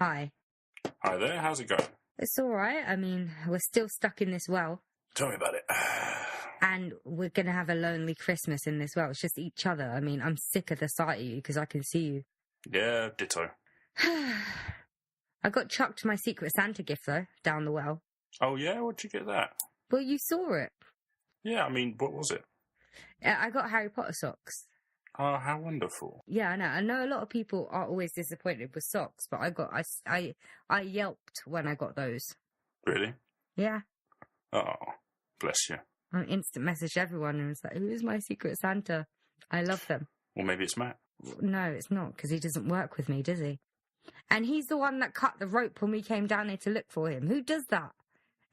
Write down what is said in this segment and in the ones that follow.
Hi. Hi there, how's it going? It's all right. I mean, we're still stuck in this well. Tell me about it. And we're going to have a lonely Christmas in this well. It's just each other. I mean, I'm sick of the sight of you because I can see you. Yeah, ditto. I got chucked my Secret Santa gift, though, down the well. Oh, yeah? Where'd you get that? Well, you saw it. Yeah, I mean, what was it? I got Harry Potter socks. Oh, how wonderful. Yeah, I know. I know a lot of people are always disappointed with socks, but I yelped when I got those. Really? Yeah. Oh, bless you. I instant messaged everyone and was like, who's my Secret Santa? I love them. Well, maybe it's Matt. No, it's not, because he doesn't work with me, does he? And he's the one that cut the rope when we came down here to look for him. Who does that?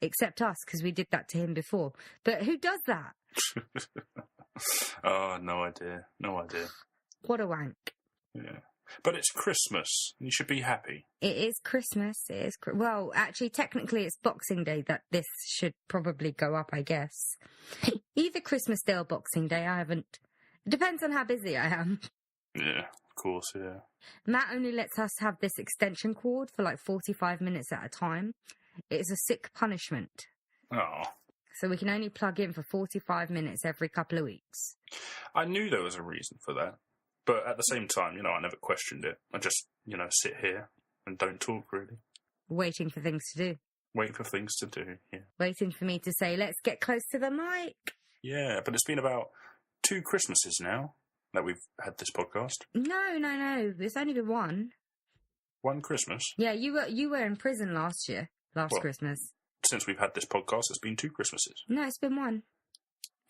Except us, because we did that to him before. But who does that? Oh, no idea. No idea. What a wank. Yeah. But it's Christmas. You should be happy. It is Christmas. It is. Well, actually, technically, it's Boxing Day that this should probably go up, I guess. Either Christmas Day or Boxing Day. I haven't. It depends on how busy I am. Yeah, of course, yeah. Matt only lets us have this extension cord for like 45 minutes at a time. It's a sick punishment. Oh. So we can only plug in for 45 minutes every couple of weeks. I knew there was a reason for that. But at the same time, I never questioned it. I just, sit here and don't talk, really. Waiting for things to do. Wait for things to do, yeah. Waiting for me to say, let's get close to the mic. Yeah, but it's been about 2 Christmases now that we've had this podcast. No. It's only been one. One Christmas? Yeah, you were in prison last Christmas. Since we've had this podcast, it's been 2 Christmases. No, it's been one.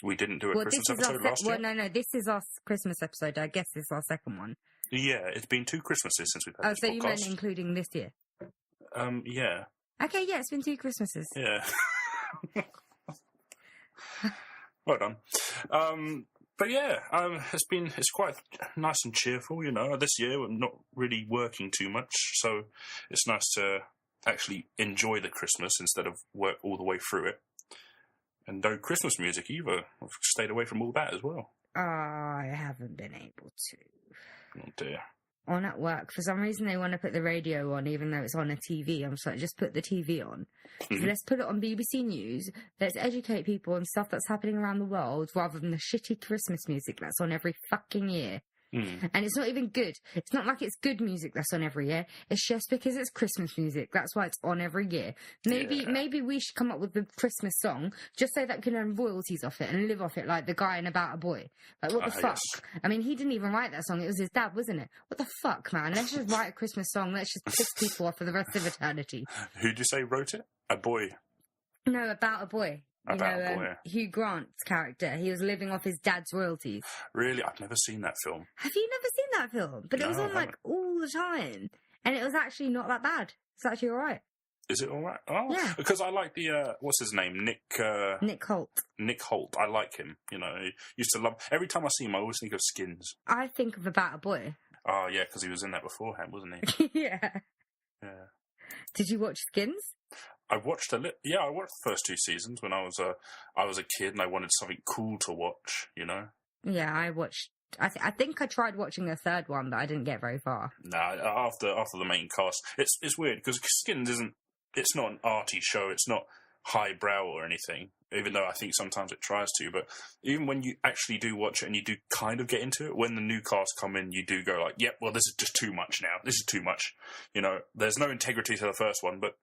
We didn't do a Christmas episode last year? Well, no, this is our Christmas episode. I guess this is our second one. Yeah, it's been 2 Christmases since we've had this podcast. Oh, so you meant including this year? Yeah. Okay, yeah, it's been 2 Christmases. Yeah. Well done. But yeah, it's quite nice and cheerful, This year we're not really working too much, so it's nice to actually enjoy the Christmas instead of work all the way through it. And no Christmas music either. I've stayed away from all that as well. I haven't been able to. Oh dear. On at work, for some reason they want to put the radio on even though it's on a TV. I'm just like, just put the TV on. Mm-hmm. So let's put it on BBC News. Let's educate people on stuff that's happening around the world rather than the shitty Christmas music that's on every fucking year. Mm. And it's not even good. It's not like it's good music that's on every year. It's just because it's Christmas music. That's why it's on every year. Maybe we should come up with a Christmas song just so that we can earn royalties off it and live off it like the guy in About a Boy. Like, what the fuck? Yes. I mean, he didn't even write that song. It was his dad, wasn't it? What the fuck, man? Let's just write a Christmas song. Let's just piss people off for the rest of eternity. Who'd you say wrote it? A boy? No, About a Boy. About a Boy. Hugh Grant's character. He was living off his dad's royalties. Really? I've never seen that film. Have you never seen that film? But it was on haven't. all the time. And it was actually not that bad. It's actually alright. Is it alright? Oh, yeah. Because I like the, what's his name? Nick Holt. Nick Holt. I like him. He used to love... Every time I see him, I always think of Skins. I think of About a Boy. Oh, yeah, because he was in that beforehand, wasn't he? Yeah. Yeah. Did you watch Skins? I watched I watched the first 2 seasons when I was a kid and I wanted something cool to watch, Yeah, I watched... I think I tried watching the third one, but I didn't get very far. Nah, after the main cast. It's weird, because Skins it's not an arty show, it's not highbrow or anything, even though I think sometimes it tries to, but even when you actually do watch it and you do kind of get into it, when the new cast come in, you do go like, yep, well, this is just too much now. This is too much. There's no integrity to the first one, but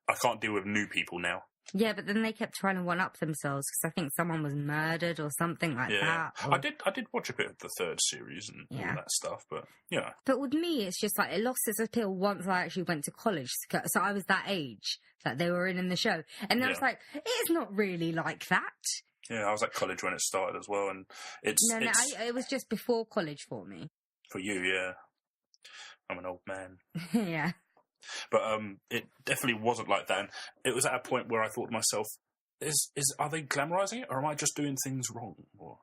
I can't deal with new people now. Yeah, but then they kept trying to one-up themselves because I think someone was murdered or something like that. Or... I did watch a bit of the third series and all that stuff, but yeah. But with me, it's just like it lost its appeal once I actually went to college. So I was that age that they were in the show. And I was like, it's not really like that. Yeah, I was at college when it started as well, and it was just before college for me. For you, yeah. I'm an old man. Yeah. But it definitely wasn't like that. And it was at a point where I thought to myself, are they glamorizing it, or am I just doing things wrong? Or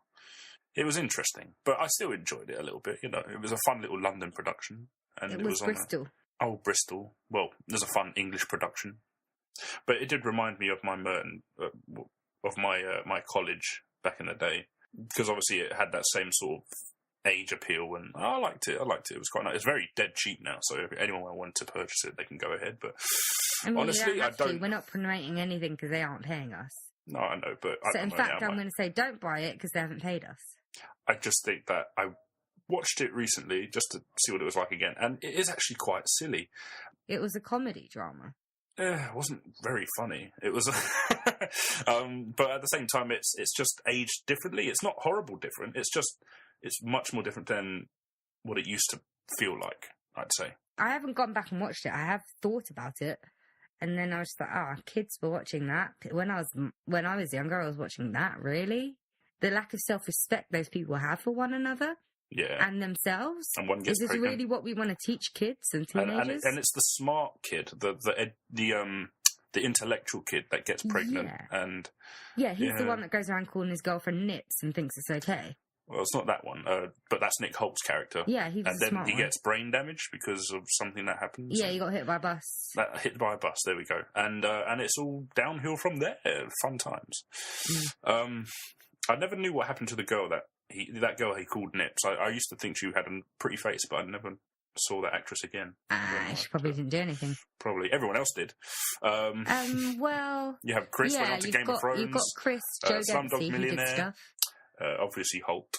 it was interesting, but I still enjoyed it a little bit. It was a fun little London production, and it was Bristol. Bristol. Well, there's a fun English production, but it did remind me of my my college back in the day, because obviously it had that same sort of age appeal, and I liked it. It was quite nice. It's very dead cheap now, so if anyone wanted to purchase it, they can go ahead. But I mean, honestly, I don't. We're not promoting anything because they aren't paying us. No, I know, but so in fact, I'm going to say don't buy it because they haven't paid us. I just think that I watched it recently just to see what it was like again, and it is actually quite silly. It was a comedy drama. It wasn't very funny. It was, but at the same time, it's just aged differently. It's not horrible different. It's much more different than what it used to feel like, I'd say. I haven't gone back and watched it. I have thought about it, and then I was just like, kids were watching that when I was younger. I was watching that. Really, the lack of self-respect those people have for one another. Yeah. And themselves. And one gets Is this pregnant. really what we want to teach kids and teenagers? And it's the smart kid, the intellectual kid that gets pregnant. Yeah. And he's the one that goes around calling his girlfriend Nips and thinks it's okay. Well, it's not that one, but that's Nick Holt's character. Yeah, he was and then smart he one. gets brain damage because of something that happens. Yeah, he got hit by a bus. Hit by a bus. There we go. And it's all downhill from there. Fun times. I never knew what happened to the girl that girl he called Nips. I used to think she had a pretty face, but I never saw that actress again. She probably didn't do anything. Probably. Everyone else did. Well... You have Chris, went on to Game of Thrones. You've got Chris, Joe Dempsey, who did stuff. Obviously Holt.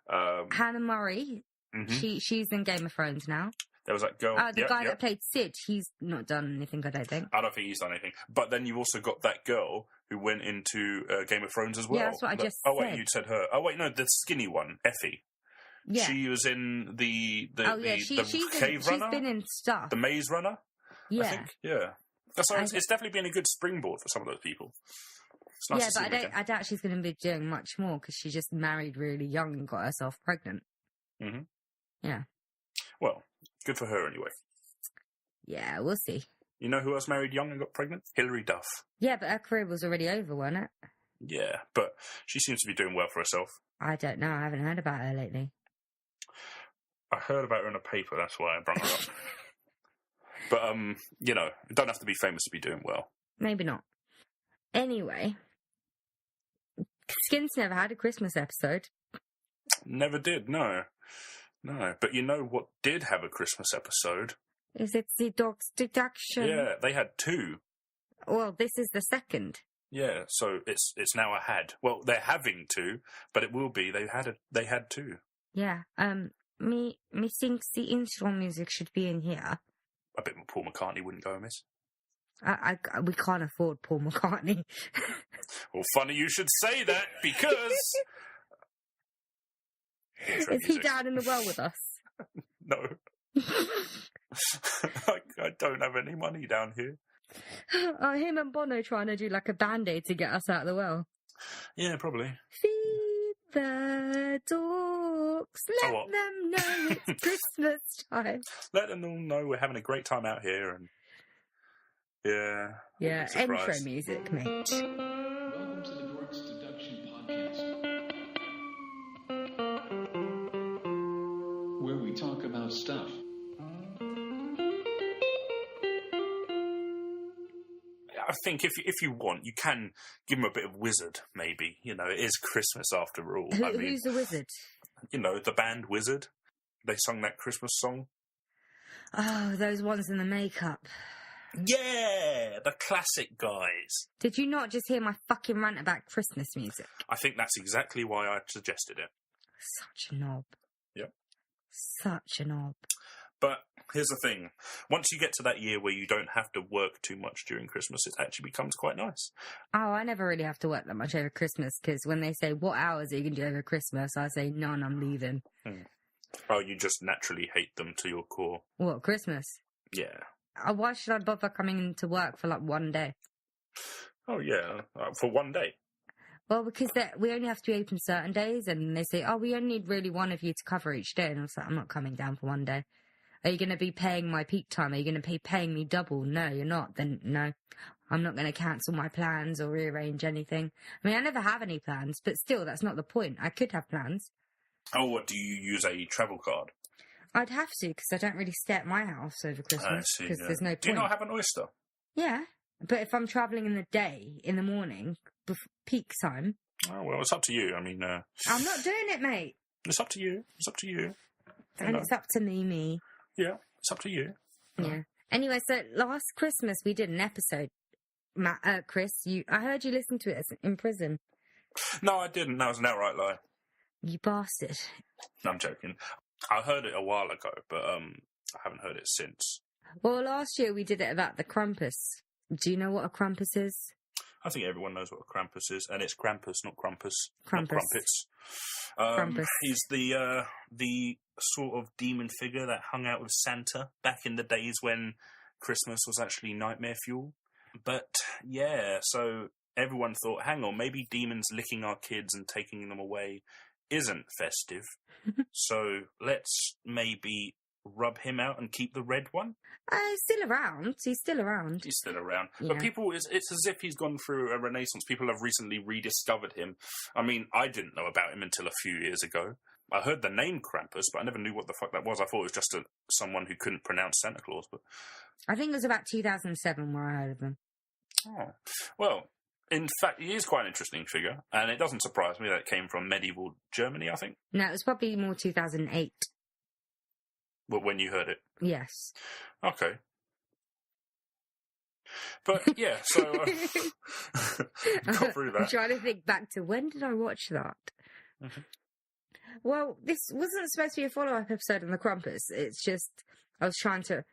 Hannah Murray. Mm-hmm. She's in Game of Thrones now. There was that girl. The guy that played Sid, he's not done anything, I don't think. I don't think he's done anything. But then you've also got that girl who went into Game of Thrones as well. Yeah, that's what I just said. Oh, wait, you said her. Oh, wait, no, the skinny one, Effie. Yeah. She was in the Cave Runner. She's been in stuff. The Maze Runner, yeah. I think. Yeah. So it's definitely been a good springboard for some of those people. It's nice to see I doubt she's going to be doing much more because she just married really young and got herself pregnant. Mm-hmm. Yeah. Well, good for her anyway. Yeah, we'll see. You know who else married young and got pregnant? Hilary Duff. Yeah, but her career was already over, wasn't it? Yeah, but she seems to be doing well for herself. I don't know. I haven't heard about her lately. I heard about her in a paper. That's why I brought her up. But, you don't have to be famous to be doing well. Maybe not. Anyway, Skins never had a Christmas episode. Never did, no. No, but you know what did have a Christmas episode? Is it the Dog's Deduction? Yeah, they had two. Well, this is the second. Yeah, so it's now a had. Well, they're having two, but it will be. They had two. Yeah. Me thinks the intro music should be in here. I bet Paul McCartney wouldn't go amiss. We can't afford Paul McCartney. Well, funny you should say that because. Is he down in the well with us? No. I don't have any money down here. Him and Bono trying to do like a band-aid to get us out of the well. Yeah, probably. Feed the dogs. Let them know it's Christmas time. Let them all know we're having a great time out here. And yeah. Yeah, intro music, mate. Welcome to the Dorks Deduction Podcast, where we talk about stuff. I think if you want, you can give him a bit of Wizard, maybe. You know, it is Christmas after all. Who's the Wizard? You know, the band Wizard. They sung that Christmas song. Oh, those ones in the makeup. Yeah, the classic guys. Did you not just hear my fucking rant about Christmas music? I think that's exactly why I suggested it. Such a knob. Yep. Such a knob. But here's the thing. Once you get to that year where you don't have to work too much during Christmas, it actually becomes quite nice. Oh, I never really have to work that much over Christmas, because when they say, what hours are you going to do over Christmas? I say, none, I'm leaving. Oh, you just naturally hate them to your core. What, Christmas? Yeah. Why should I bother coming into work for like one day? Oh, yeah. For one day. Well, because we only have to be open certain days, and they say, oh, we only need really one of you to cover each day. And I was like, I'm not coming down for one day. Are you going to be paying my peak time? Are you going to be paying me double? No, you're not. Then no, I'm not going to cancel my plans or rearrange anything. I mean, I never have any plans, but still, that's not the point. I could have plans. Oh, what, do you use a travel card? I'd have to, because I don't really stay at my house over Christmas, because there's no point. Do you not have an oyster? Yeah, but if I'm travelling in the day, in the morning, peak time... Oh, well, it's up to you. I mean... I'm not doing it, mate. It's up to you. It's up to you. And it's up to me. Yeah, it's up to you. Yeah. Anyway, so last Christmas we did an episode. Chris, I heard you listen to it in prison. No, I didn't. That was an outright lie. You bastard. No, I'm joking. I heard it a while ago, but I haven't heard it since. Well, last year we did it about the Krampus. Do you know what a Krampus is? I think everyone knows what a Krampus is, and it's Krampus, not Krampus. Krampus. Not Crumpets. Krampus. He's the sort of demon figure that hung out with Santa back in the days when Christmas was actually nightmare fuel. But, yeah, so everyone thought, hang on, maybe demons licking our kids and taking them away isn't festive. So let's maybe rub him out and keep the red one. He's still around. He's still around. He's still around. Yeah. But people, it's as if he's gone through a renaissance. People have recently rediscovered him. I mean, I didn't know about him until a few years ago. I heard the name Krampus, but I never knew what the fuck that was. I thought it was just someone who couldn't pronounce Santa Claus. But I think it was about 2007 where I heard of him. Oh. Well, in fact, he is quite an interesting figure, and it doesn't surprise me that it came from medieval Germany, I think. No, it was probably more 2008. Well, when you heard it. Yes. Okay. But, yeah, so... got through that. I'm trying to think back to when did I watch that? Mm-hmm. Well, this wasn't supposed to be a follow-up episode on the Krampus. It's just I was trying to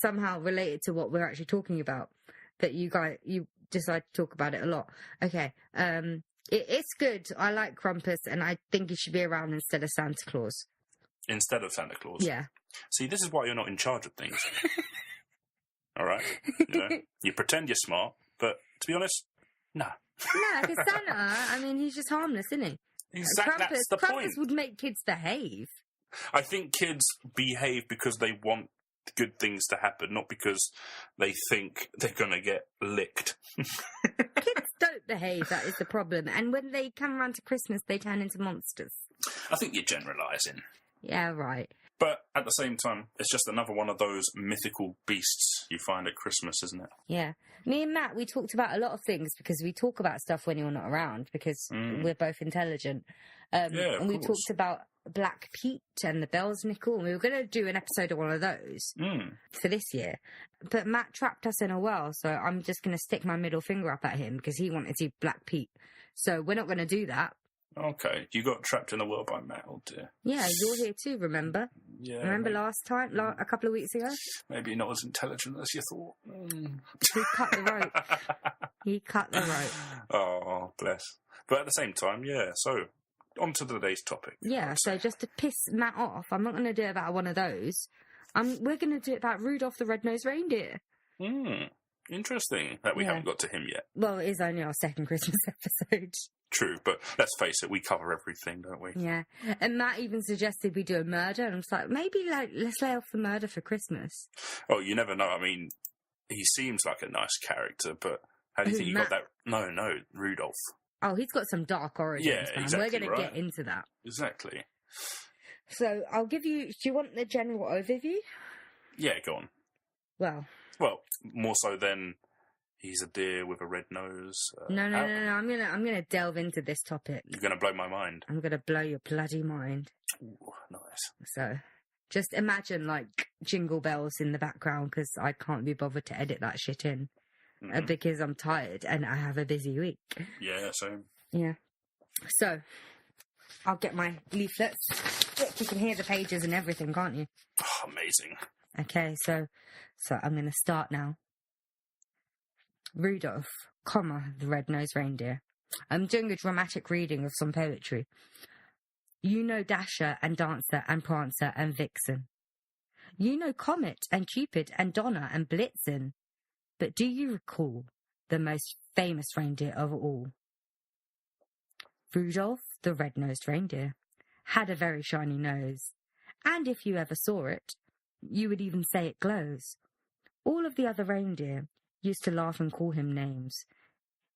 somehow relate it to what we're actually talking about. But you decide to talk about it a lot. Okay. It's good. I like Krampus, and I think he should be around instead of Santa Claus. Instead of Santa Claus? Yeah. See, this is why you're not in charge of things. All right? You know, you pretend you're smart, but to be honest, no. No, because Santa, I mean, he's just harmless, isn't he? Exactly, that's the Krampus point. would make kids behave. I think kids behave because they want good things to happen, not because they think they're going to get licked. Kids don't behave, that is the problem. And when they come around to Christmas, they turn into monsters. I think you're generalising. Yeah, right. But at the same time, it's just another one of those mythical beasts you find at Christmas, isn't it? Yeah. Me and Matt, we talked about a lot of things because we talk about stuff when you're not around because we're both intelligent. And we talked about Black Pete and the Bells Nickel, and we were going to do an episode of one of those for this year. But Matt trapped us in a well, so I'm just going to stick my middle finger up at him because he wanted to Black Pete. So we're not going to do that. Okay, you got trapped in a world by Matt, oh dear. Yeah, you're here too, remember? Yeah. Remember last time, a couple of weeks ago? Maybe not as intelligent as you thought. He cut the rope. He cut the rope. Oh, bless. But at the same time, yeah, so on to today's topic. Yeah, so just to piss Matt off, I'm not going to do it about one of those. We're going to do it about Rudolph the Red-Nosed Reindeer. Interesting that we haven't got to him yet. Well, it is only our second Christmas episode. True, but let's face it, we cover everything, don't we? Yeah, and Matt even suggested we do a murder, and I was like, maybe let's lay off the murder for Christmas. Oh, you never know. I mean, he seems like a nice character, but how do you think you got that? No, Rudolph. Oh, he's got some dark origins, yeah, man. Exactly, we're going to get into that. Exactly. So I'll give you... Do you want the general overview? Yeah, go on. Well, more so than he's a deer with a red nose. No. I'm gonna delve into this topic. You're gonna blow my mind. I'm gonna blow your bloody mind. Ooh, nice. So, just imagine like jingle bells in the background because I can't be bothered to edit that shit in because I'm tired and I have a busy week. Yeah, same. Yeah. So, I'll get my leaflets. Look, you can hear the pages and everything, can't you? Oh, amazing. Okay, so I'm going to start now. Rudolph, the red-nosed reindeer. I'm doing a dramatic reading of some poetry. You know Dasher and Dancer and Prancer and Vixen. You know Comet and Cupid and Donner and Blitzen. But do you recall the most famous reindeer of all? Rudolph, the red-nosed reindeer, had a very shiny nose. And if you ever saw it, you would even say it glows. All of the other reindeer used to laugh and call him names.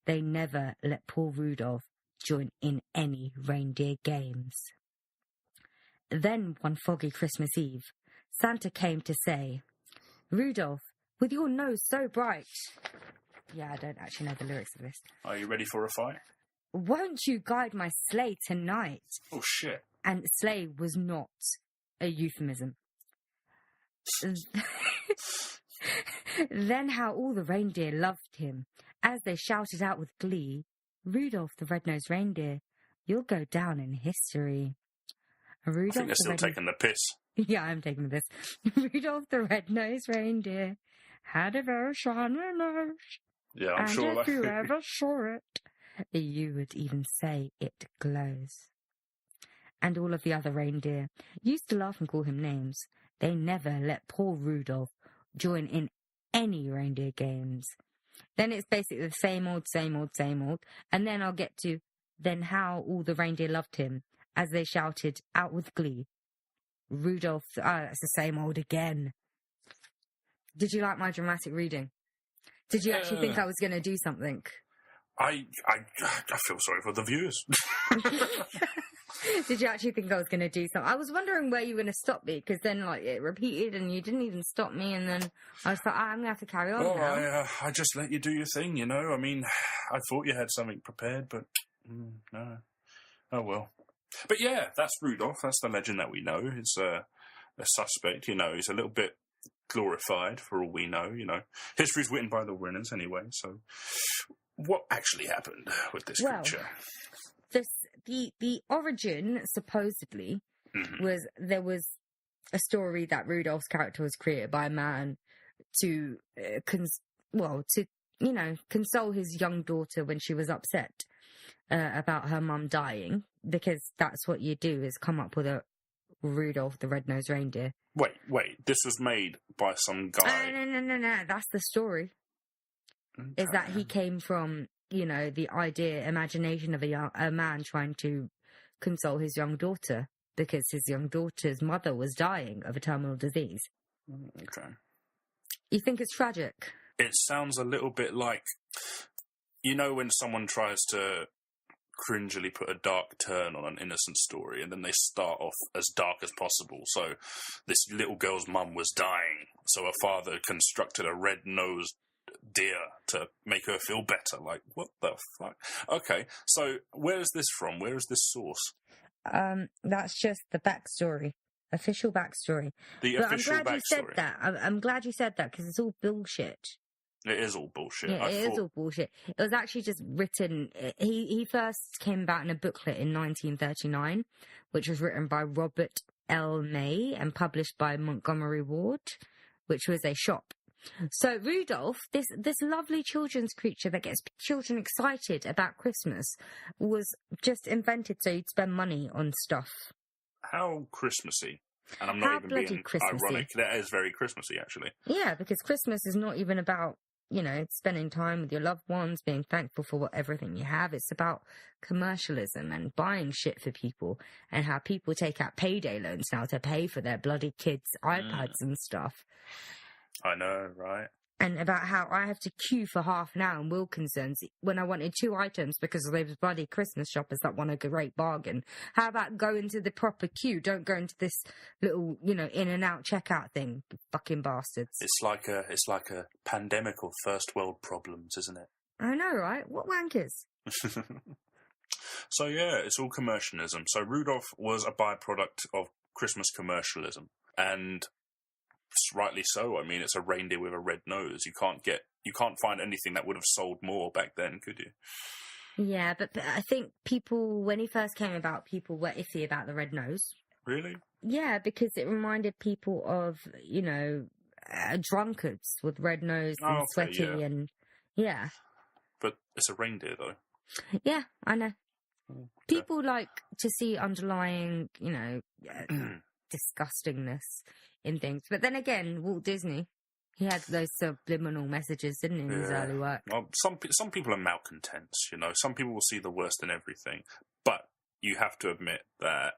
They never let poor Rudolph join in any reindeer games. Then, one foggy Christmas Eve, Santa came to say, Rudolph, with your nose so bright... Yeah, I don't actually know the lyrics of this. Are you ready for a fight? Won't you guide my sleigh tonight? Oh, shit. And sleigh was not a euphemism. Then how all the reindeer loved him, as they shouted out with glee, "Rudolph the red-nosed reindeer, you'll go down in history." I Rudolph think they're still taking the piss. Yeah, I'm taking this. Rudolph the red-nosed reindeer had a very shiny nose. Yeah, I'm and sure. if you ever saw it, you would even say it glows. And all of the other reindeer used to laugh and call him names. They never let poor Rudolph join in any reindeer games. Then it's basically the same old, same old, same old. And then I'll get to then how all the reindeer loved him, as they shouted out with glee, "Rudolph, that's the same old again." Did you like my dramatic reading? Did you actually think I was going to do something? I feel sorry for the viewers. Did you actually think I was going to do something? I was wondering where you were going to stop me, because then it repeated and you didn't even stop me, and then I was like, I'm going to have to carry on now. I just let you do your thing, I mean, I thought you had something prepared, but no. Oh well. But yeah, that's Rudolph. That's the legend that we know. It's a suspect, he's a little bit glorified for all we know, History's written by the winners anyway, so what actually happened with this creature? The origin, supposedly, was there was a story that Rudolph's character was created by a man to console his young daughter when she was upset about her mum dying, because that's what you do, is come up with a Rudolph the red-nosed reindeer. Wait, this was made by some guy? No, that's the story. Okay. Is that he came from, the imagination of a man trying to console his young daughter, because his young daughter's mother was dying of a terminal disease. Okay. You think it's tragic? It sounds a little bit like, when someone tries to cringily put a dark turn on an innocent story, and then they start off as dark as possible. So this little girl's mum was dying, so her father constructed a red-nosed deer to make her feel better. Like, what the fuck? Okay, so where is this from? Where is this source? That's just the backstory. Official backstory. I'm glad you said that. I'm glad you said that, because it's all bullshit. It is all bullshit. Yeah, it is all bullshit. It was actually just written... He first came about in a booklet in 1939, which was written by Robert L. May and published by Montgomery Ward, which was a shop. So Rudolph, this lovely children's creature that gets children excited about Christmas, was just invented so you'd spend money on stuff. How Christmassy. And I'm not even being ironic. That is very Christmassy, actually. Yeah, because Christmas is not even about, spending time with your loved ones, being thankful for everything you have. It's about commercialism and buying shit for people, and how people take out payday loans now to pay for their bloody kids' iPads and stuff. I know, right? And about how I have to queue for half an hour in Wilkinson's when I wanted 2 items because those bloody Christmas shoppers that want a great bargain. How about go into the proper queue? Don't go into this little, in and out checkout thing, fucking bastards. It's like a pandemic of first world problems, isn't it? I know, right? What wankers? So yeah, it's all commercialism. So Rudolph was a byproduct of Christmas commercialism, and rightly so. I mean, it's a reindeer with a red nose. You can't find anything that would have sold more back then, could you? Yeah, but I think people, when he first came about, people were iffy about the red nose. Really? Yeah, because it reminded people of, drunkards with red nose and sweaty and yeah. But it's a reindeer, though. Yeah, I know. Okay. People like to see underlying, disgustingness in things. But then again, Walt Disney, he had those subliminal messages, didn't he, in his early work? Well, some people are malcontents, Some people will see the worst in everything. But you have to admit that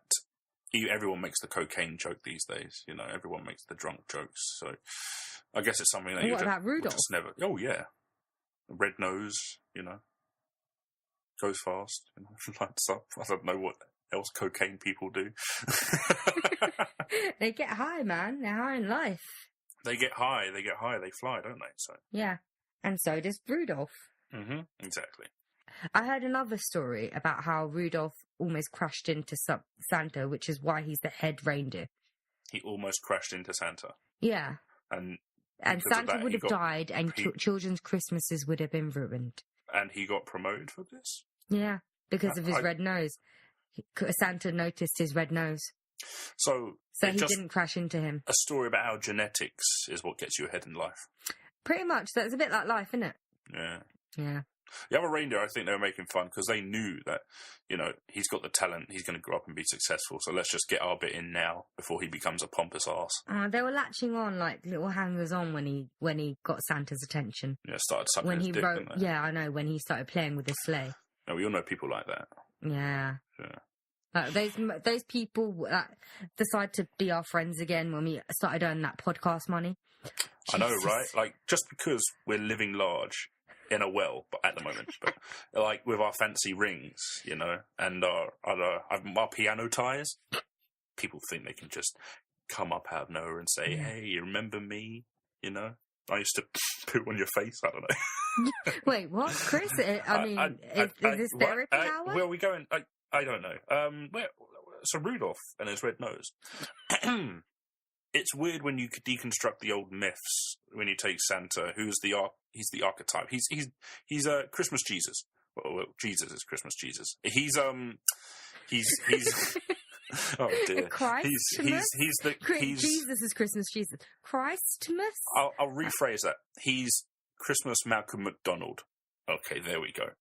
everyone makes the cocaine joke these days. Everyone makes the drunk jokes. So I guess it's something that what about Rudolph? Just never... Oh, yeah. Red nose, goes fast, lights up. I don't know what else cocaine people do. They get high, man. They're high in life. They get high, they fly, don't they? So yeah, and so does Rudolph. Exactly. I heard another story about how Rudolph almost crashed into Santa, which is why he's the head reindeer. He almost crashed into Santa. Yeah. And Santa would have died and children's Christmases would have been ruined. And he got promoted for this? Yeah, because of his red nose. Santa noticed his red nose. So he didn't crash into him. A story about how genetics is what gets you ahead in life. Pretty much. That's a bit like life, isn't it? Yeah. Yeah. The other reindeer, I think they were making fun because they knew that, he's got the talent, he's going to grow up and be successful, so let's just get our bit in now before he becomes a pompous arse. They were latching on like little hangers-on when he got Santa's attention. Yeah, started sucking his dick, didn't they? Yeah, I know, when he started playing with his sleigh. No, we all know people like that. Yeah. Yeah. Like those people that decide to be our friends again when we started earning that podcast money. I know, right? Like, just because we're living large in a well, but at the moment, but like with our fancy rings, and our piano ties, people think they can just come up out of nowhere and say, "Hey, you remember me?" I used to poo on your face. I don't know. Wait, what, Chris? Is this therapy hour? Where are we going? I don't know. So Rudolph and his red nose. It's weird when you deconstruct the old myths. When you take Santa, he's the archetype. He's Christmas Jesus. Well, Jesus is Christmas Jesus. He's oh dear. Jesus is Christmas Jesus. Christmas. I'll rephrase that. He's Christmas Malcolm McDonald. Okay, there we go.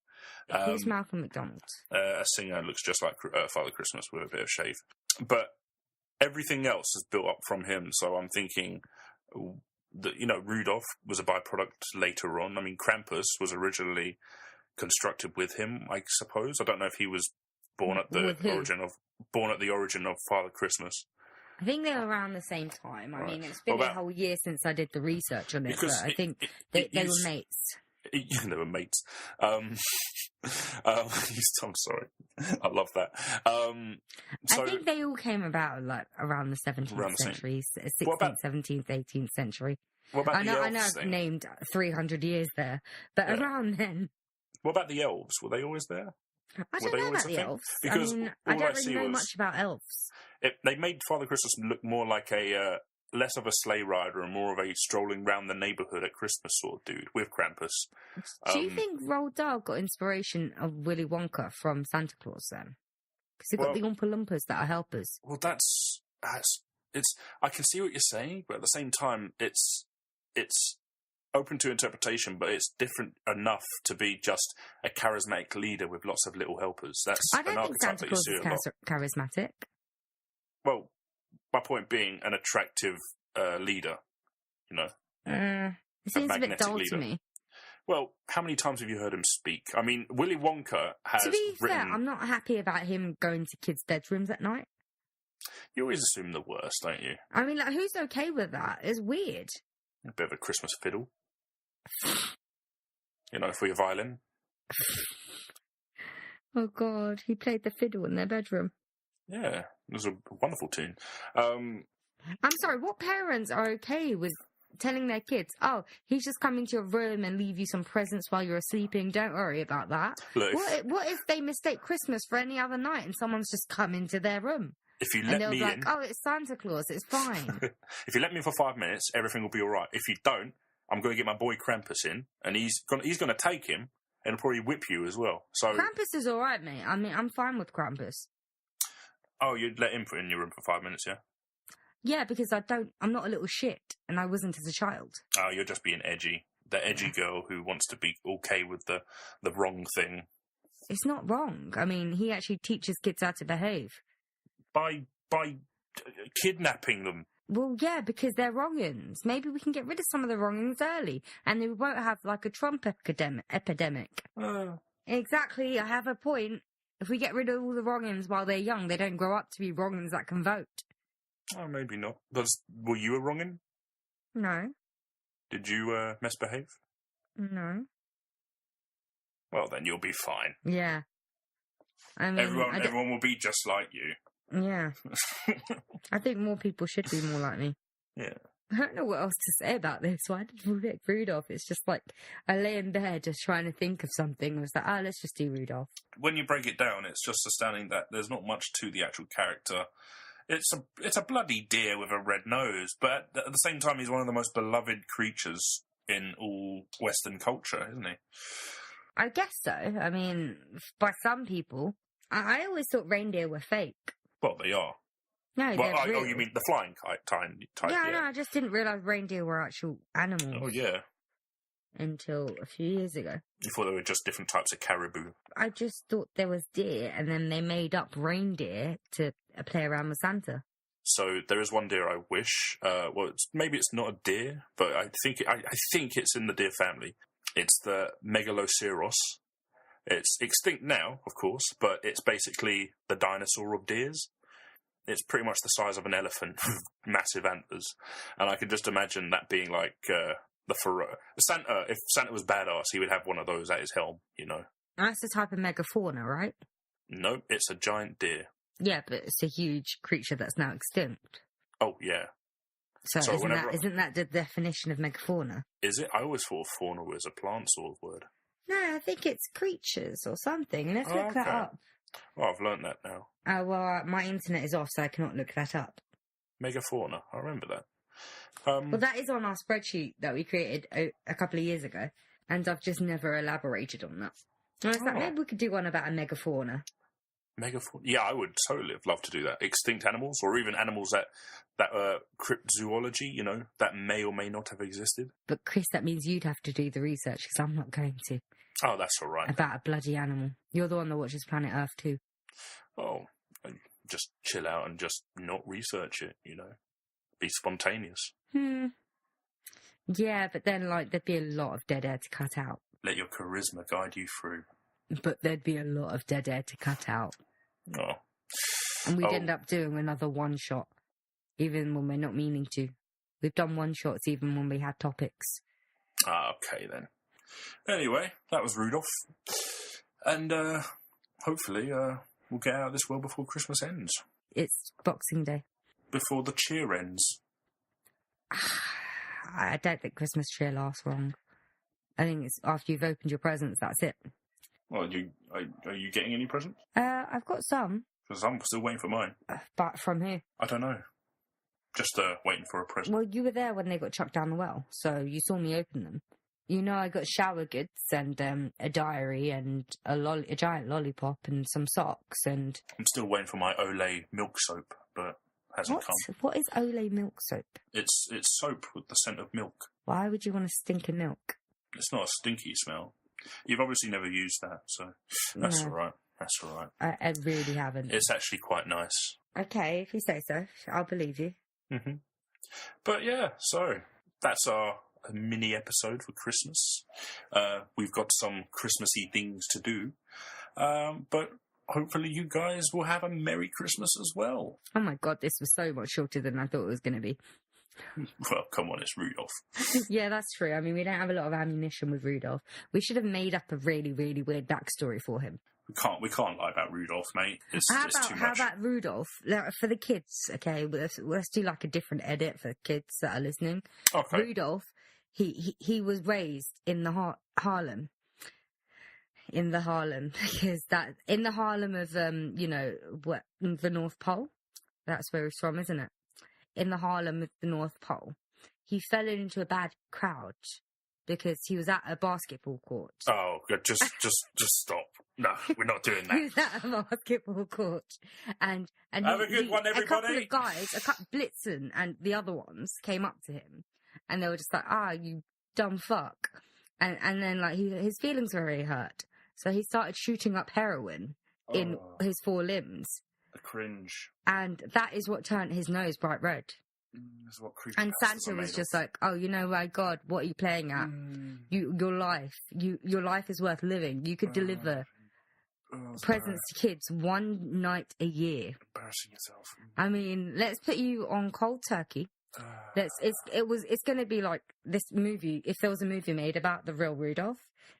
Who's Malcolm McDonald? A singer looks just like Father Christmas with a bit of shave, but everything else is built up from him. So I'm thinking that Rudolph was a byproduct later on. I mean, Krampus was originally constructed with him, I suppose. I don't know if he was born at the origin of Father Christmas. I think they were around the same time. I mean, it's been a whole year since I did the research on it, but I think they were mates. They were mates. I'm sorry. I love that. I think they all came about like around the 17th century, 16th, 17th, 18th century. What about I know I've named 300 years there, but around then. What about the elves? Were they always there? I don't know about the elves. Because I don't really know much about elves. They made Father Christmas look more like a less of a sleigh rider and more of a strolling round the neighbourhood at Christmas sort of dude with Krampus. Do you think Roald Dahl got inspiration of Willy Wonka from Santa Claus then? Because they've got the Oompa Loompas that are helpers. Well, that's I can see what you're saying, but at the same time, it's open to interpretation, but it's different enough to be just a charismatic leader with lots of little helpers. I don't think Santa Claus is charismatic. Well, my point being an attractive leader, It seems a bit dull to me. Well, how many times have you heard him speak? I mean, Willy Wonka has To be fair, I'm not happy about him going to kids' bedrooms at night. You always assume the worst, don't you? I mean, like, who's okay with that? It's weird. A bit of a Christmas fiddle. For your violin. Oh, God. He played the fiddle in their bedroom. Yeah, it was a wonderful tune. I'm sorry, what parents are okay with telling their kids, oh, he's just coming to your room and leave you some presents while you're sleeping, don't worry about that? Look, what if they mistake Christmas for any other night and someone's just come into their room? If you let me in... And they'll be like, oh, it's Santa Claus, it's fine. If you let me in for 5 minutes, everything will be all right. If you don't, I'm going to get my boy Krampus in, and he's going to take him and probably whip you as well. So Krampus is all right, mate. I mean, I'm fine with Krampus. Oh, you'd let him put in your room for 5 minutes, yeah? Yeah, because I'm not a little shit, and I wasn't as a child. Oh, you're just being edgy. The edgy girl who wants to be okay with the wrong thing. It's not wrong. I mean, he actually teaches kids how to behave. By kidnapping them. Well, yeah, because they're wrong'uns. Maybe we can get rid of some of the wrong'uns early, and then we won't have, like, a Trump epidemic. Exactly, I have a point. If we get rid of all the wrong'uns while they're young, they don't grow up to be wrong'uns that can vote. Oh, maybe not. Were you a wrong'un? No. Did you misbehave? No. Well, then you'll be fine. Yeah. I mean, everyone will be just like you. Yeah. I think more people should be more like me. Yeah. I don't know what else to say about this. Why did we pick Rudolph? It's just like I lay in bed just trying to think of something. I was like, let's just do Rudolph. When you break it down, it's just astounding that there's not much to the actual character. It's a bloody deer with a red nose, but at the same time, he's one of the most beloved creatures in all Western culture, isn't he? I guess so. I mean, by some people, I always thought reindeer were fake. Well, they are. No, Well, they're real. you mean the flying type? Yeah, no, I just didn't realise reindeer were actual animals. Oh, yeah. Until a few years ago. You thought they were just different types of caribou. I just thought there was deer, and then they made up reindeer to play around with Santa. So there is one deer I wish. Maybe it's not a deer, but I think it's in the deer family. It's the Megaloceros. It's extinct now, of course, but it's basically the dinosaur of deers. It's pretty much the size of an elephant with massive antlers, and I can just imagine that being like the Pharaoh. Santa. If Santa was badass, he would have one of those at his helm. You know. That's the type of megafauna, right? No, it's a giant deer. Yeah, but it's a huge creature that's now extinct. Oh yeah. So isn't that the definition of megafauna? Is it? I always thought fauna was a plant sort of word. No, I think it's creatures or something. Let's look that up. Well, I've learnt that now. Oh, well, my internet is off, so I cannot look that up. Megafauna. I remember that. Well, that is on our spreadsheet that we created a couple of years ago, and I've just never elaborated on that. I was like, maybe we could do one about a megafauna. Megafauna? Yeah, I would totally love to do that. Extinct animals, or even animals that are cryptozoology, you know, that may or may not have existed. But, Chris, that means you'd have to do the research, because I'm not going to. Oh, that's all right. About a bloody animal. You're the one that watches Planet Earth too. Oh, just chill out and just not research it, you know. Be spontaneous. Yeah, but then, there'd be a lot of dead air to cut out. Let your charisma guide you through. But there'd be a lot of dead air to cut out. Oh. And we'd end up doing another one-shot, even when we're not meaning to. We've done one-shots even when we had topics. Okay, then. Anyway, that was Rudolph. And hopefully we'll get out of this world before Christmas ends. It's Boxing Day. Before the cheer ends. I don't think Christmas cheer lasts long. I think it's after you've opened your presents, that's it. Well, are you getting any presents? I've got some. Because I'm still waiting for mine. But from who? I don't know. Just waiting for a present. Well, you were there when they got chucked down the well, so you saw me open them. You know, I got shower goods and a diary and a giant lollipop and some socks and... I'm still waiting for my Olay milk soap, but hasn't come. What is Olay milk soap? It's soap with the scent of milk. Why would you want to stink of milk? It's not a stinky smell. You've obviously never used that, so that's all right. That's all right. I really haven't. It's actually quite nice. Okay, if you say so, I'll believe you. Mm-hmm. But yeah, so that's our mini episode for Christmas. We've got some Christmassy things to do, but hopefully you guys will have a Merry Christmas as well. Oh my God, this was so much shorter than I thought it was going to be. Well, come on, it's Rudolph. Yeah, that's true. I mean, we don't have a lot of ammunition with Rudolph. We should have made up a really, really weird backstory for him. We can't lie about Rudolph, mate. It's too much. How about Rudolph? For the kids, okay? Let's do a different edit for kids that are listening. Okay. Rudolph, he was raised in the Harlem. In the Harlem, because in the Harlem of the North Pole. That's where he's from, isn't it? In the Harlem of the North Pole, he fell into a bad crowd because he was at a basketball court. Oh, just stop. No, we're not doing that. He was at a basketball court, and have a good one, everybody. A couple of guys, Blitzen and the other ones, came up to him, and they were just like, you dumb fuck," and then his feelings were very hurt, so he started shooting up heroin in his four limbs. The cringe. And that is what turned his nose bright red. That's what and Santa was just like, my God, what are you playing at? Your life is worth living. You could deliver presents to kids one night a year. Embarrassing yourself. I mean, let's put you on cold turkey It's going to be like this movie. If there was a movie made about the real Rudolph,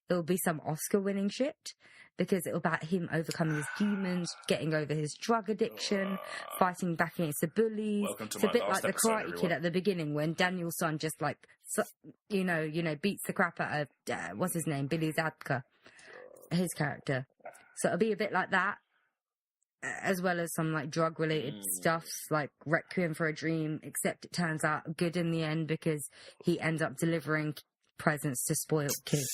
it will be some Oscar-winning shit because it'll about him overcoming his demons, getting over his drug addiction, fighting back against the bullies. Welcome to It's a my bit last like the episode, Karate Kid everyone. at the beginning when Daniel's son just like beats the crap out of what's his name, Billy Zabka, his character. So it'll be a bit like that. As well as some like drug related stuff like Requiem for a Dream, except it turns out good in the end because he ends up delivering presents to spoiled kids.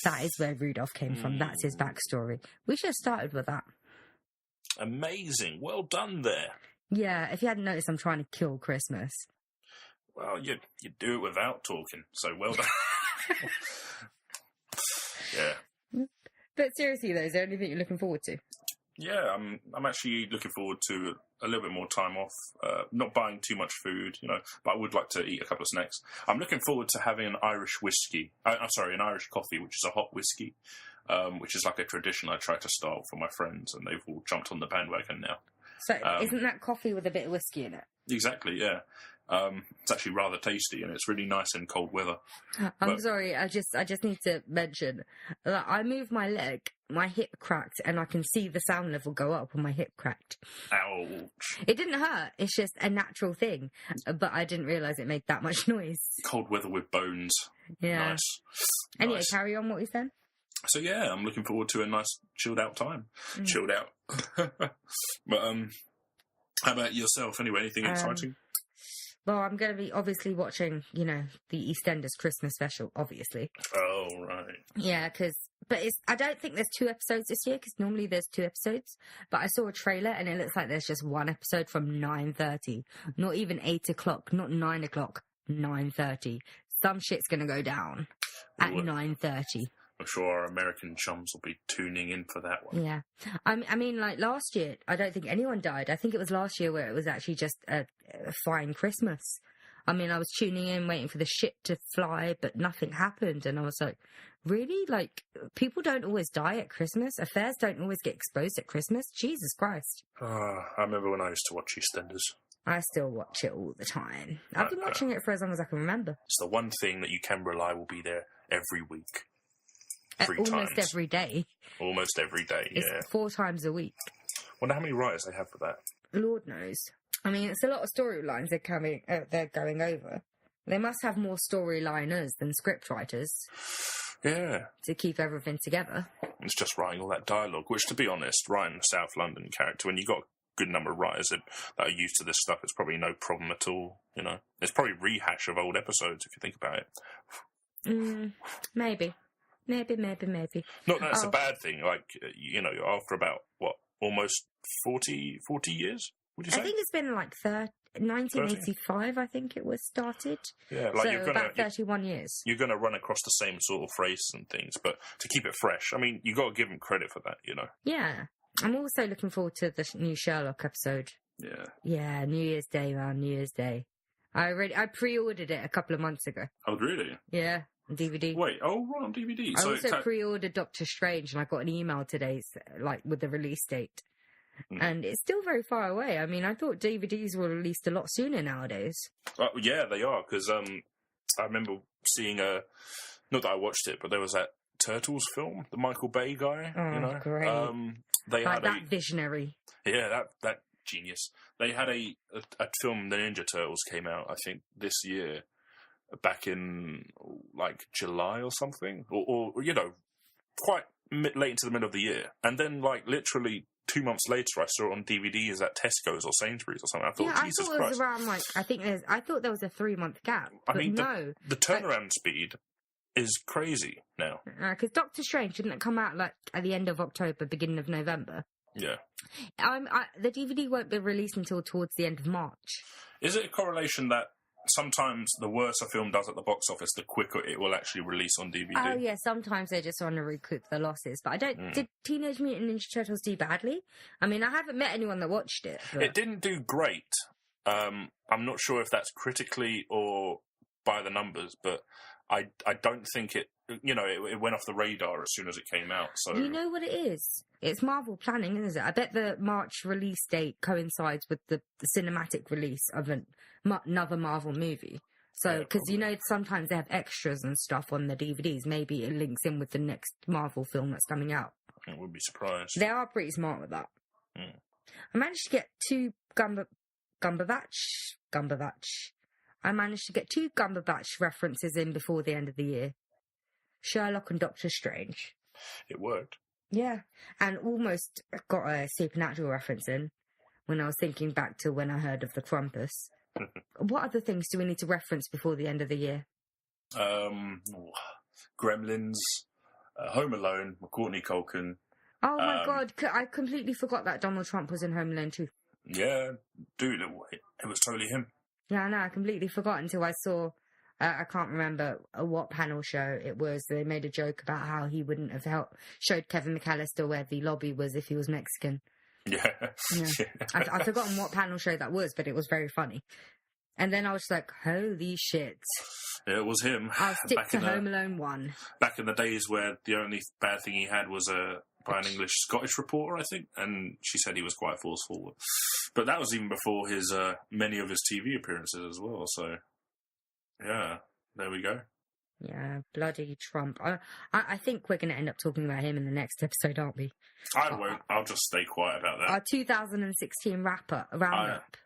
That is where Rudolph came from. That's his backstory. We should have started with that. Amazing. Well done there. Yeah, if you hadn't noticed, I'm trying to kill Christmas. Well, you do it without talking, so well done. Yeah. But seriously though, is there anything you're looking forward to? Yeah, I'm actually looking forward to a little bit more time off. Not buying too much food, but I would like to eat a couple of snacks. I'm looking forward to having an Irish whiskey. An Irish coffee, which is a hot whiskey, which is like a tradition I try to start for my friends, and they've all jumped on the bandwagon now. So isn't that coffee with a bit of whiskey in it? Exactly, yeah. It's actually rather tasty, and it's really nice in cold weather. I'm sorry, I just need to mention that I moved my leg, my hip cracked, and I can see the sound level go up when my hip cracked. Ouch. It didn't hurt, it's just a natural thing, but I didn't realise it made that much noise. Cold weather with bones. Yeah. Nice. Anyway, Nice. carry on what you said. So yeah, I'm looking forward to a nice chilled out time. Chilled out. But how about yourself anyway? Anything exciting? Well, I'm going to be obviously watching, the EastEnders Christmas special, obviously. Oh, right. Yeah, I don't think there's 2 episodes this year, because normally there's 2 episodes. But I saw a trailer, and it looks like there's just 1 episode from 9:30. Not even 8 o'clock, not 9 o'clock, 9:30. Some shit's going to go down at 9:30. I'm sure our American chums will be tuning in for that one. Yeah. I mean, like last year, I don't think anyone died. I think it was last year where it was actually just a fine Christmas. I mean, I was tuning in, waiting for the shit to fly, but nothing happened. And I was like, really? Like, people don't always die at Christmas? Affairs don't always get exposed at Christmas? Jesus Christ. I remember when I used to watch EastEnders. I still watch it all the time. I've been watching it for as long as I can remember. It's the one thing that you can rely will be there every week. 3 Almost times. every day. Almost every day, It's yeah. 4 times a week. Wonder how many writers they have for that. Lord knows. I mean, it's a lot of storylines they're going over. They must have more storyliners than scriptwriters Yeah. to keep everything together. It's just writing all that dialogue, which, to be honest, writing a South London character, when you've got a good number of writers that are used to this stuff, it's probably no problem at all, It's probably rehash of old episodes, if you think about it. Maybe. Maybe. Not that it's a bad thing, after about, almost 40 years, would you say? I think it's been like 1985, I think it was started. Yeah, so about 31 years. You're going to run across the same sort of phrases and things, but to keep it fresh, I mean, you got to give them credit for that, Yeah. I'm also looking forward to the new Sherlock episode. Yeah. Yeah, New Year's Day, man, New Year's Day. I pre-ordered it a couple of months ago. Oh, really? Yeah, on DVD. Wait, right, on DVD. I also pre-ordered Doctor Strange, and I got an email today, with the release date. And it's still very far away. I mean, I thought DVDs were released a lot sooner nowadays. Yeah, they are, because I remember seeing not that I watched it, but there was that Turtles film, the Michael Bay guy. Oh, great. They had that visionary. Yeah, that genius. They had a film, The Ninja Turtles, came out, I think, this year, back in, July or something, or quite late into the middle of the year. And then, literally 2 months later, I saw it on DVDs at Tesco's or Sainsbury's or something. I thought, Jesus I thought Christ. It was around, I thought there was a 3-month gap. I mean, no. The turnaround speed is crazy now. Because Doctor Strange didn't come out, at the end of October, beginning of November. Yeah. The DVD won't be released until towards the end of March. Is it a correlation that sometimes the worse a film does at the box office, the quicker it will actually release on DVD? Oh, yeah, sometimes they just want to recoup the losses. But I don't... Did Teenage Mutant Ninja Turtles do badly? I mean, I haven't met anyone that watched it. But... It didn't do great. I'm not sure if that's critically or by the numbers, but I don't think it. It went off the radar as soon as it came out. So You know what it is? It's Marvel planning, isn't it? I bet the March release date coincides with the cinematic release of another Marvel movie. So, Yeah, because sometimes they have extras and stuff on the DVDs. Maybe it links in with the next Marvel film that's coming out. I wouldn't be surprised. They are pretty smart with that. Mm. I managed to get two Gumberbatch. I managed to get 2 Gumberbatch references in before the end of the year. Sherlock and Doctor Strange. It worked. Yeah. And almost got a Supernatural reference in when I was thinking back to when I heard of the Krampus. What other things do we need to reference before the end of the year? Gremlins, Home Alone, Courtney Culkin. Oh my God, I completely forgot that Donald Trump was in Home Alone too. Yeah, dude, it was totally him. Yeah, I know, I completely forgot until I saw, I can't remember what panel show it was. They made a joke about how he wouldn't have showed Kevin McAllister where the lobby was if he was Mexican. Yeah. Yeah. I've forgotten what panel show that was, but it was very funny. And then I was like, holy shit. Yeah, it was him. I'll stick to Home Alone 1. Back in the days where the only bad thing he had was by an English-Scottish reporter, I think, and she said he was quite forceful. But that was even before his many of his TV appearances as well, so yeah, there we go. Yeah, bloody Trump. I think we're going to end up talking about him in the next episode, aren't we? I won't. I'll just stay quiet about that. Our 2016 roundup.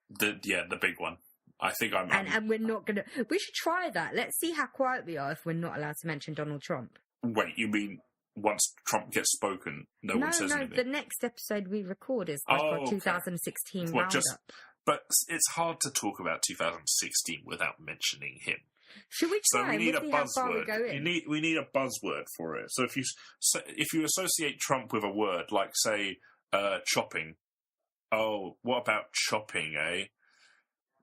The big one. I think I'm... And we're not going to... We should try that. Let's see how quiet we are if we're not allowed to mention Donald Trump. Wait, you mean once Trump gets spoken, no one says anything? No, the next episode we record is our 2016 roundup. But it's hard to talk about 2016 without mentioning him. Should we try? So we need a see how far we buzzword. go in. We need a buzzword for it. So if you associate Trump with a word, like say chopping, oh, what about chopping, eh?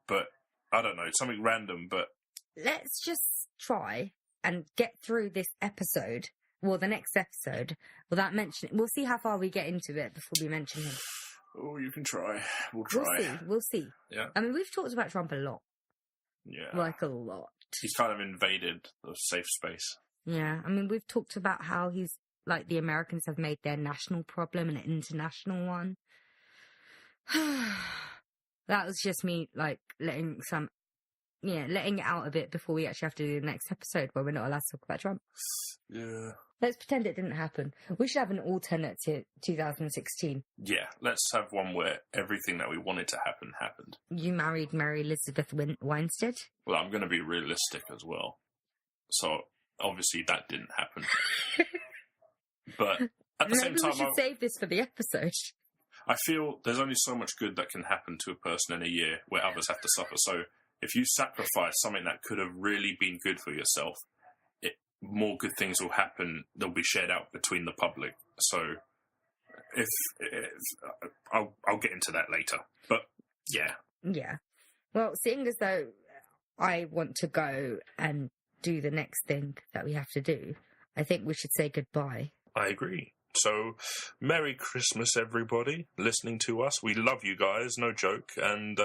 But I don't know, something random. But let's just try and get through this episode, or the next episode, without mentioning. We'll see how far we get into it before we mention him. Oh, you can try. We'll try. We'll see. Yeah. I mean, we've talked about Trump a lot. Yeah. Like a lot. He's kind of invaded the safe space. Yeah. I mean, we've talked about how he's, like, the Americans have made their national problem an international one. That was just me, like, letting it out a bit before we actually have to do the next episode where we're not allowed to talk about Trump. Yeah. Let's pretend it didn't happen. We should have an alternate to 2016. Yeah, let's have one where everything that we wanted to happen happened. You married Mary Elizabeth Winstead? Well, I'm going to be realistic as well. So, obviously, that didn't happen. But at the same time, we should save this for the episode. I feel there's only so much good that can happen to a person in a year where others have to suffer. So, if you sacrifice something that could have really been good for yourself, more good things will happen. They'll be shared out between the public. So, if I'll get into that later. But yeah. Well, seeing as though I want to go and do the next thing that we have to do, I think we should say goodbye. I agree. So, Merry Christmas, everybody listening to us. We love you guys, no joke, and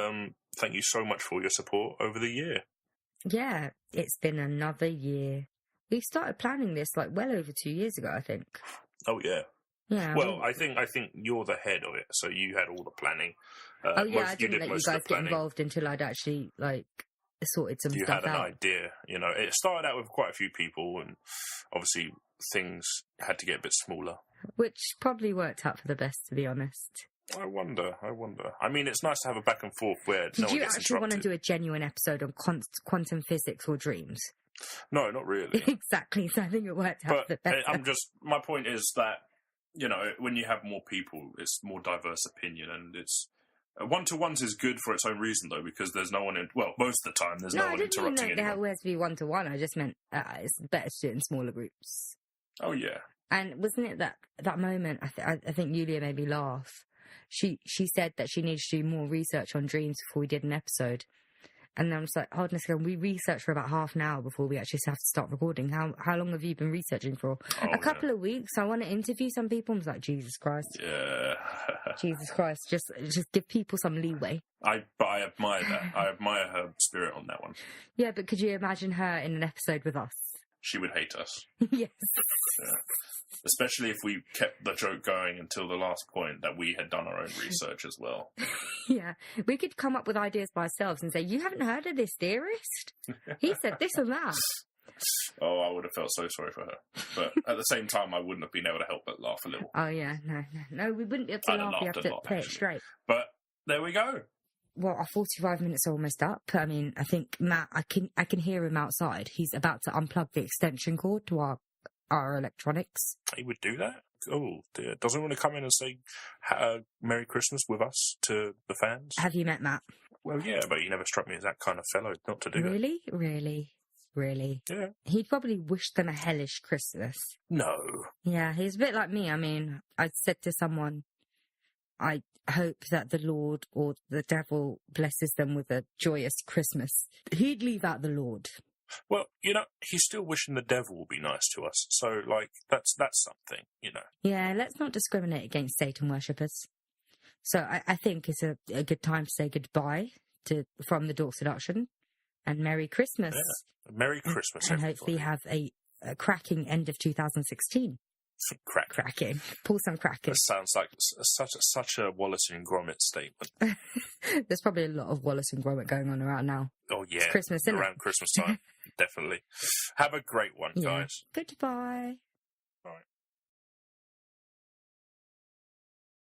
thank you so much for your support over the year. Yeah, it's been another year. We started planning this like well over 2 years ago, I think. Oh yeah. Yeah. Well, I think you're the head of it, so you had all the planning. I didn't let you guys get involved until I'd actually sorted some stuff out. You had an idea, It started out with quite a few people, and obviously things had to get a bit smaller. Which probably worked out for the best, to be honest. I wonder. I mean, it's nice to have a back and forth where no one gets interrupted. Did you actually want to do a genuine episode on quantum physics or dreams? No, not really. Exactly. So I think it worked out for the best. My point is that, when you have more people, it's more diverse opinion, and it's one-to-ones is good for its own reason, though, because there's no one most of the time there's no one interrupting anyone. I didn't mean that it has to be one-to-one. I just meant it's better to do it in smaller groups. Oh yeah. And wasn't it that moment? I think Yulia made me laugh. She said that she needed to do more research on dreams before we did an episode, And then I'm just like, hold on a second, we researched for about half an hour before we actually have to start recording. How long have you been researching for? A couple of weeks. I want to interview some people. I was like, Jesus Christ. Yeah. Jesus Christ. Just give people some leeway. But I admire that. I admire her spirit on that one. Yeah, but could you imagine her in an episode with us? She would hate us. Yes. Yeah. Especially if we kept the joke going until the last point that we had done our own research as well. Yeah. We could come up with ideas by ourselves and say, you haven't heard of this theorist? He said this and that. Oh, I would have felt so sorry for her. But at the same time, I wouldn't have been able to help but laugh a little. Oh, yeah. No, we wouldn't be able to I'd have laugh. You laughed have a to lot, play it actually. straight. But there we go. Well, our 45 minutes are almost up. I mean, I think Matt, I can hear him outside. He's about to unplug the extension cord to our electronics. He would do that? Oh, dear. Doesn't he want to come in and say Merry Christmas with us to the fans? Have you met Matt? Well, yeah, but he never struck me as that kind of fellow not to do that. Really? Yeah. He'd probably wish them a hellish Christmas. No. Yeah, he's a bit like me. I mean, I said to someone, I hope that the Lord or the devil blesses them with a joyous Christmas. He'd leave out the Lord. Well, he's still wishing the devil will be nice to us. So, that's something, Yeah, let's not discriminate against Satan worshippers. So I think it's a good time to say goodbye from the Dork Seduction and Merry Christmas. Yeah. Merry Christmas, and hopefully have a cracking end of 2016. Cracking. Pull some crackers. That sounds like such a Wallace and Gromit statement. There's probably a lot of Wallace and Gromit going on around now. Oh, yeah. It's Christmas, isn't it? Around Christmas time. Definitely. Have a great one, guys. Goodbye.